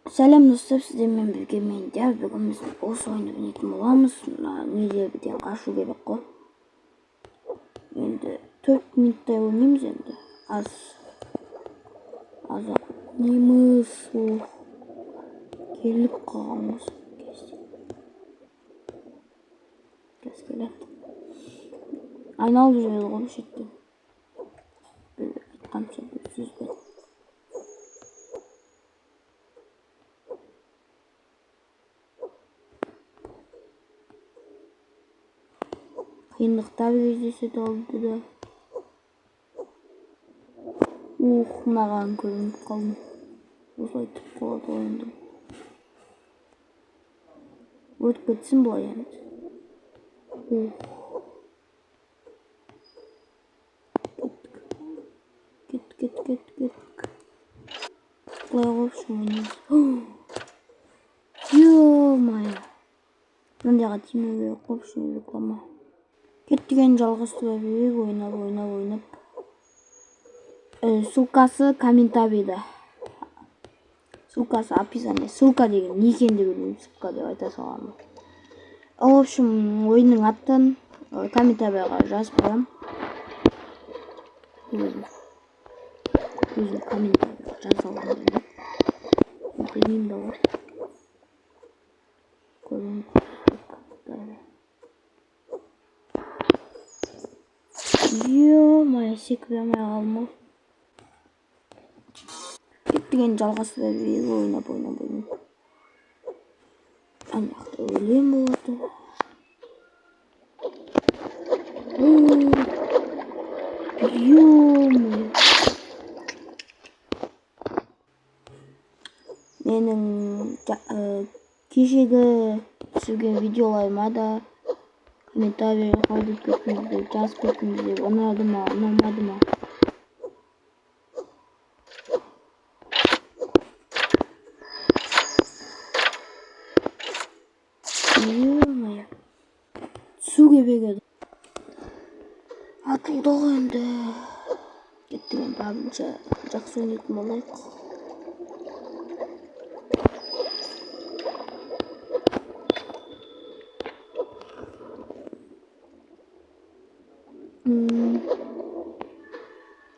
Сәлем достар, сіздермен бірге мен де бүгін біз осы ойынды ойнайтын боламыз. Неде бітен қашу керек қой. Енді 4 минуттай ойнаймыз енді. Аз ойнаймыз. Келіп қалғанбыз. Кез келеді. Айналып жүреді ғой шеттен. Бір айтқанша бір сөзбен. Қиындықтар кездеседі алды да. Мынаған көрініп қалдым. Осылай түп қалады ойынды. Өтіп кетсін бұлай енді. Кеттік. Бұлай қойыпшын ойнаймыз. Ё-майя. Мындағы тиме керек қойыпшын реклама. Кеттіген жалғастыра берейік, ойнап. Ссылкасы комментарийда. Ссылкасы описание. Ссылка деген не екенін де білмеймін, ссылка деп айта саламын. В общем, ойынның атын комментарийға жазып қоямын. Өзім комментарийға жаза аламын. Білмеймін да ғой. Ё-майя, секіре алмай қалдым. Кеттіген жалғастыра берейік, ойнап. Аяқта өлем болады. Ё-майя. Менің кешегі түсірген видеоларыма да комментарий қалдырып кетіңіздер, жазып кетіңіздер, ұнады ма, ұнамады ма. Ё-майя. Суге береді. Атылды ғой енді. Кеттіген барынша жақсы ойнайтын болайық.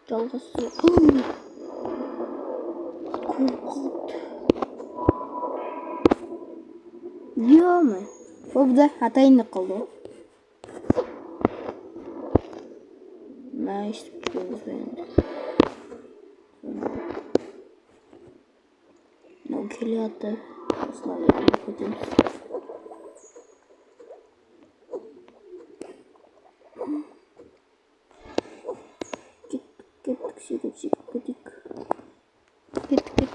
Жалғастыра. Ё-майя. Болды, атайын қалды. Найс. Мынау келеді. Осылай кетеміз. Кеттік, кетейік. Кеттік.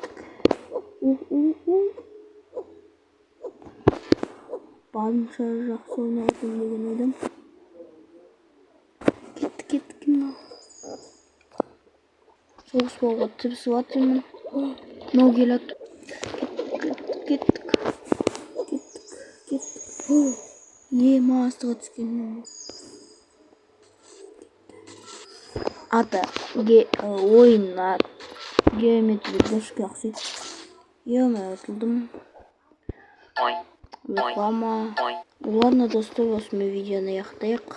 Барынша жақсы ойнайтын деген ойдым. Кеттік. Соғыс болуға тырысып жатырмын. Мынау келеді. Кеттік. Астыға түскен. Аты ойын геометрия дошка ұқсайды. Ё-майя, атылдым. Реклама. Ладно, достар, осымен видеоны аяқтайық.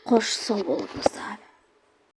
Қош, сау болыңыздар.